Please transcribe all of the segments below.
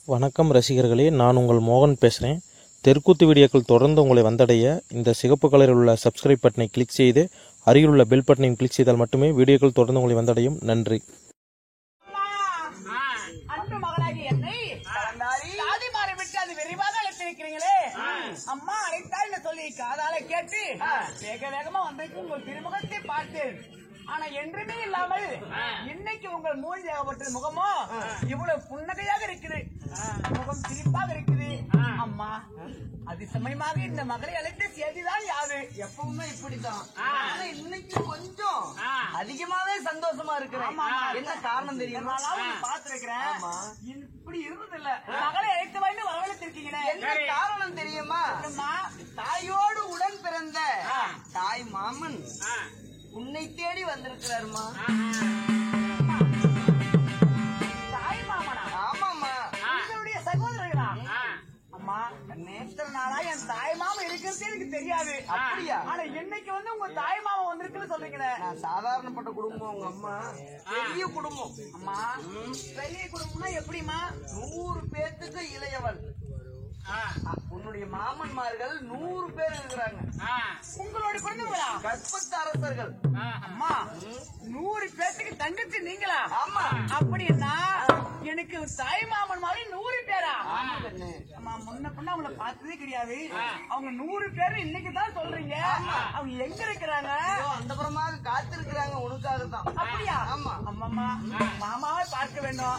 வணக்கம் ரசிகர்களே, நான் உங்கள் மோகன் பேசுகிறேன். தெருக்கூத்து வீடியோக்கள் தொடர்ந்து உங்களை வந்தடைய இந்த சிகப்பு கலரில் உள்ள சப்ஸ்கிரைப் பட்டனை கிளிக் செய்து அருகில் உள்ள பெல் பட்டனையும் கிளிக் செய்தால் மட்டுமே வீடியோக்கள் தொடர்ந்து உங்களை வந்தடையும். நன்றி. அம்மா அழைத்தால் சொல்லி காதால கேட்டு வேக வேகமா வந்திருக்கு உங்கள் திருமுகத்தை பார்த்தேன். ஆனா என்றுமே இல்லாமல் இன்னைக்கு உங்கள் மூஞ்சி ஏகப்பட்ட முகமோ இவ்வளவு புன்னகையாக இருக்குது, முகம் சிரிப்பாக இருக்குது. அம்மா அதிசமயமாக இந்த மகளை அழைத்த செய்திதான் யாது. எப்பவுமே இப்படிதான், இன்னைக்கு கொஞ்சம் அதிகமாவே சந்தோஷமா இருக்கிறேன். என்ன காரணம் தெரியுமா? பாத்துருக்கிறேன், இப்படி இருந்தது இல்ல. மகளை அழைத்த வாய்ந்து வரவழைத்திருக்கீங்க, என்ன காரணம் தெரியுமா? தாயோடு உடன் பிறந்த தாய் மாமன் உன்னை தேடி வந்திருக்கிறாருமா. தாய் மாமனா? ஆமாமா, உங்களுடைய சகோதரர்களா? அம்மா, நேற்று நாளா என் தாய் மாமன் இருக்கிறது எனக்கு தெரியாது. அப்படியா? ஆனா இன்னைக்கு வந்து உங்க தாய் மாமன் வந்திருக்குன்னு சொல்றீங்களே. நான் சாதாரணப்பட்ட குடும்பம், உங்க அம்மா பெரிய குடும்பம். அம்மா பெரிய குடும்பம்னா எப்படிமா? 100 பேத்துக்கு இளையவள். உன்னுடைய மாமன்மார்கள் 100 பேர் இருக்கிறாங்க. உங்களுடைய குழந்தைங்களா? கற்பத்து அரசர்கள். அம்மா 100 பேத்துக்கு தங்கச்சி நீங்களா? ஆமா. அப்படின்னா எனக்கு தாய் மாமன் மாதிரி 100 பேரா? அம்மா முன்ன பின்ன அவங்கள பார்த்ததே கிடையாது. அவங்க 100 பேர் இன்னைக்கு தான் சொல்றீங்க. அவங்க எங்க இருக்கிறாங்க? அந்த புறமாக காத்திருக்கிறாங்க உனக்காக தான். அப்படியா? ஆமா. அம்மா மாமாவை பார்க்க வேண்டும்.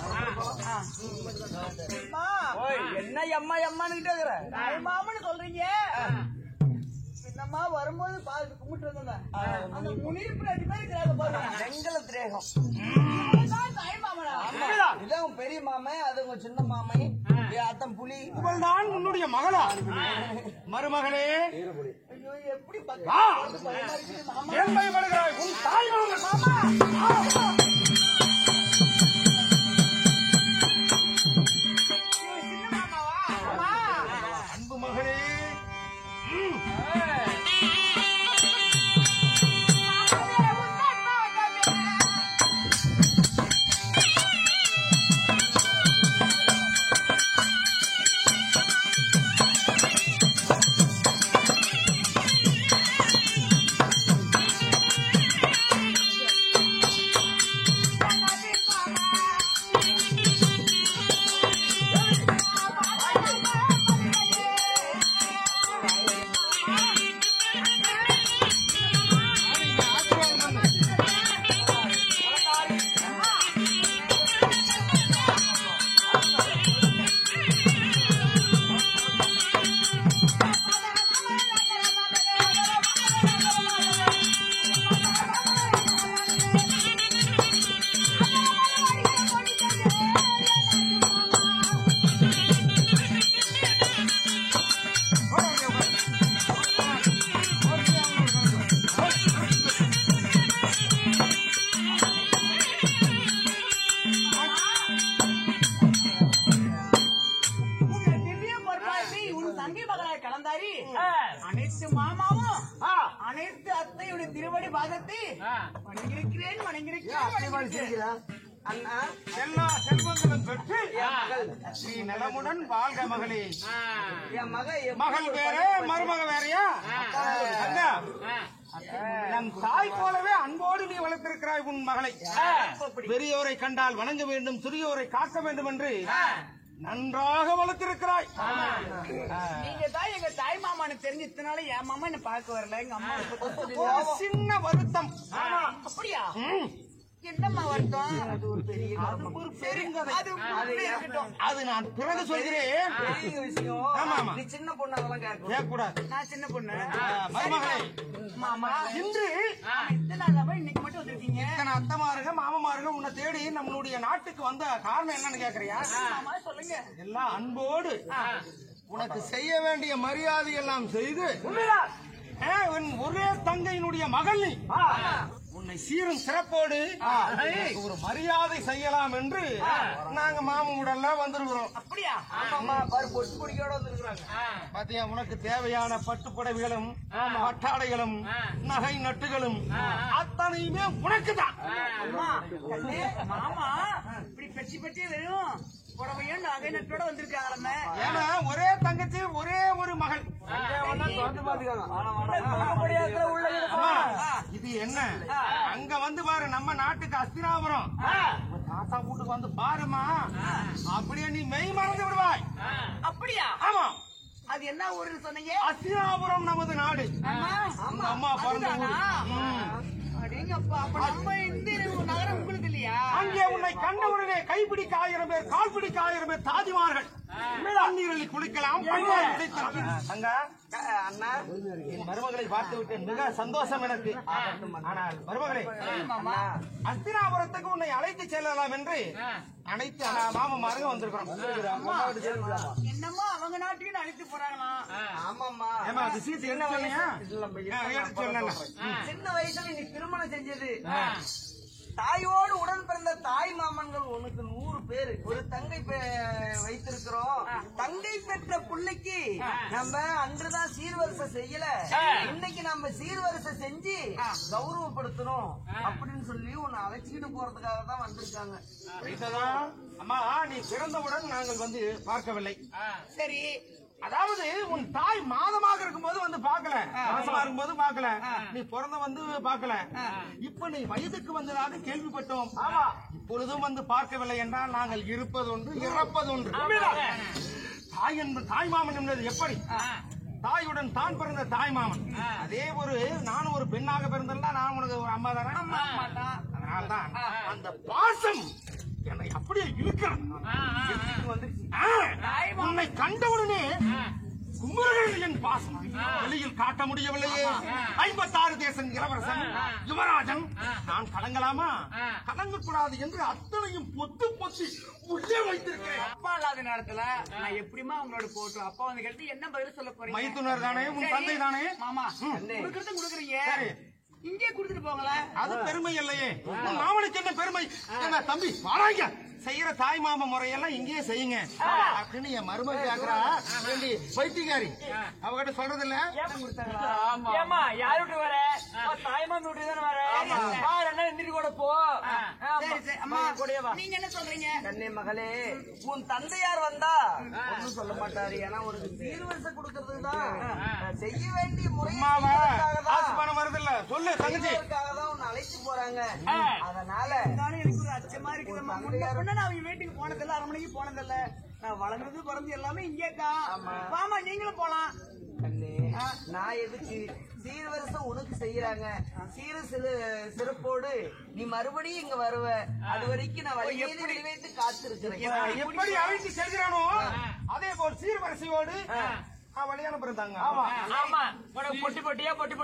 என்ன அம்மா அம்மான்னு மாமன்னு சொல்றீங்க. என்னம்மா வரும்போது பார்த்து கும்பிட்டு வந்தாங்க. அந்த முனிப்பு 2 பேர் இருக்கிறாங்க பாருங்க, வெங்கல திரேகம். தாய் மாமனா? இதான் பெரிய மாமை, அது உங்க சின்ன மாமை. அத்தம் புலி தான் உன்னுடைய மகளா? மருமகளே, ஐயோ எப்படி உன் தாய் மாமா. அனைத்து மாமாவும் அனைத்து அத்தையுடைய திருவடி பாதத்தை வணங்கியிருக்கிறேன். அண்ணா எல்லா செல்வங்களும் பெற்று நீ நலமுடன் வாழ்க மகளே. என் மகள் வேற மருமக வேறையா? அண்ணா, நம் தாய் போலவே அன்போடு நீ வளர்த்திருக்கிறாய் உன் மகளை. பெரியோரை கண்டால் வணங்க வேண்டும், சிறியோரை காக்க வேண்டும் என்று நன்றாக வளர்த்திருக்கிறாய். நீங்க தான் எங்க தாய் மாமான்னு தெரிஞ்சதுனால என் மாமா என்ன பார்க்க வரல. எங்க அம்மா ஒரு சின்ன வருத்தம். அப்படியா? என்னம்மா வருத்தம்? அது ஒரு பெரிய பெருங்கதை. அது நான் பிறகு சொல்கிறேன். நீ சின்ன பொண்ணு அதெல்லாம் கேட்கக்கூடாது. நான் சின்ன பொண்ணு. மருமகளே, மாமா இன்று இன்னைக்கு மட்டும் வந்திருக்கீங்க. இத்தனை அத்தமாருங்க மாமமாருங்க உன்னை தேடி நம்மளுடைய நாட்டுக்கு வந்த காரணம் என்னன்னு கேக்குறியா? சொல்லுங்க. எல்லாம் அன்போடு உனக்கு செய்ய வேண்டிய மரியாதை எல்லாம் செய்து ஒரே தங்கையினுடைய மகள் நீ உன்னை சீரும் சிறப்போடு ஒரு மரியாதை செய்யலாம் என்று நாங்க மாமூடெல்லாம் வந்திருக்கிறோம். அப்படியா? பொட்டு பொடியோட வந்திருக்கிறாங்க. பாத்தியா, உனக்கு தேவையான பட்டுப்புடவைகளும் பட்டாடைகளும் நகை நட்டுகளும் அத்தனையுமே உனக்கு தான். மாமா இப்படி பெட்டி பெட்டி வெறும் புடவையும் நகை நட்டோட வந்திருக்காங்களே. ஏன்னா ஒரே தங்கச்சி ஒரே ஒரு மகள். அம்மா, இது என்ன அங்க வந்து பாரு நம்ம நாட்டுக்கு அஸ்தினாபுரம் தாத்தா வீட்டுக்கு வந்து பாருமா, அப்படியே நீ மெய் மறந்து விடுவாய். அப்படியா? ஆமா, அது என்ன ஊருன்னு சொன்னீங்க? அஸ்தினாபுரம் நமது நாடு. உங்க அம்மா பிறந்த ஊரு. அடேங்கப்பா, அப்ப நம்ம இந்த நகரம் உங்களுக்கு இல்லையா? அங்கே உன்னை கண்டவுடனே கைப்பிடிக்க 1000 பேர், கால் பிடிக்க 1000 பேர் தாதிமார்கள் தண்ணீரில் குளிக்கலாம். அங்க அண்ணா, என் மருமகளை பார்த்து விட்டேன், மிக சந்தோஷம் எனக்கு. ஆனால் மருமகளை, அஸ்தினாபுரத்துக்கு உன்னை அழைத்து செல்லலாம் என்று அனைத்து மாமமாருங்க வந்திருக்கிறோம். என்னமோ அவங்க நாட்டுக்கு அழைத்து போறாங்களா? ஆமாம்மா. ஏமா அது சீட்டு என்ன சொன்னீங்க? எடுத்து சொன்ன சின்ன வயசுல நீ திருமணம் செஞ்சது, தாயோடு உடன் பிறந்த தாய் மாமன்கள் உனக்கு 100 பேரு, ஒரு தங்கை வைத்திருக்கிறோம். தங்கை பெற்ற பிள்ளைக்கு நம்ம அன்றுதான் சீர்வரிசை செய்யல, இன்னைக்கு நம்ம சீர்வரிசை செஞ்சு கௌரவப்படுத்தணும் அப்படின்னு சொல்லி உன்னை அழைச்சிட்டு போறதுக்காக தான் வந்திருக்காங்க. அம்மா, நீ பிறந்தவுடன் நாங்கள் வந்து பார்க்கவில்லை. சரி, அதாவது உன் தாய் மாதமாக இருக்கும்போது வந்து பார்க்கல, மாசமா இருக்கும்போது பார்க்கல, நீ பிறந்த வந்து பார்க்கல. இப்ப நீ வயதுக்கு வந்ததாக கேள்விப்பட்டோம். ஆமா, இப்பொழுதும் வந்து பார்க்கவில்லை என்றால் நாங்கள் இருப்பது ஒன்று, இறப்பது ஒன்று. தாய் என்பது தாய் மாமன் என்பது எப்படி? தாயுடன் தான் பிறந்த தாய் மாமன். அதே ஒரு நானும் ஒரு பெண்ணாக பிறந்தா நான் உனக்கு ஒரு அம்மா தானே. அதனால்தான் அந்த பாசம் என்னை அப்படியே இழுக்கிறான். உன்னை கண்டவுடனே குமரர்கள் என் பாசம் வெளியில் காட்ட முடியவில்லையே. 56 தேசம் இளவரசன் யுவராஜன், நான் கலங்கலாமா? கலங்கக்கூடாது என்று அத்தனையும் பொத்து பொத்தி உள்ளே வைத்திருக்கிறேன். அப்பா இல்லாத நேரத்துல நான் எப்படிமா உங்களோட போட்டோம்? அப்பா வந்து கேட்டு என்ன பதில் சொல்ல போறீங்க? மைத்துனர் தானே, உன் தந்தை தானே. மாமா கொடுக்கறது கொடுக்குறீங்க, இங்கே குடுத்துட்டு போங்களே. அது பெருமை இல்லையே. உன் மாமனுக்கு என்ன பெருமை? என்ன தம்பி வாராங்க, செய்யற தாய் மாம முறையெல்லாம் இங்கேயே செய்யுங்க அப்படின்னு என் மருமக கேக்குறா. வைத்தியகாரி அவகிட்ட சொல்றது இல்ல. ஏமா யார் விட்டு வர? தாய்மாமன் விட்டு தானே வர. எந்திரி கூட போ. நீங்க என்ன சொல்றீங்க? கண்ணே மகளே, உன் தந்தையார் வந்தா ஒன்னும் சொல்ல மாட்டாரு. ஏன்னா ஒரு சீர்வரிசை கொடுக்கறதுதான் செய்ய வேண்டிய முறை. பணம் வருது இல்ல, சொல்லு தங்கச்சி. தான் உன்னை அழைத்து போறாங்க. அதனால எனக்கு ஒரு அச்சமா இருக்குது. நான் அவங்க வீட்டுக்கு போனதில்ல, அரண்மனைக்கு போனதில்ல. நான் வளர்ந்தது பிறந்து எல்லாமே இங்கேக்கா. ஆமா, நீங்களும் போலாம். நான் எதுக்கு சீர்வரிசை உனக்கு செய்யறாங்க, சிறப்போடு நீ மறுபடியும் இங்க வருவ. அது வரைக்கும் நான் வைத்து காத்திருக்கிறேன். எப்படி அழைத்து செல்கிறானோ அதே போல் சீர்வரிசையோடு வழி அனுப்புறாங்க. ஆமா, பொட்டி பொட்டியா போட்டு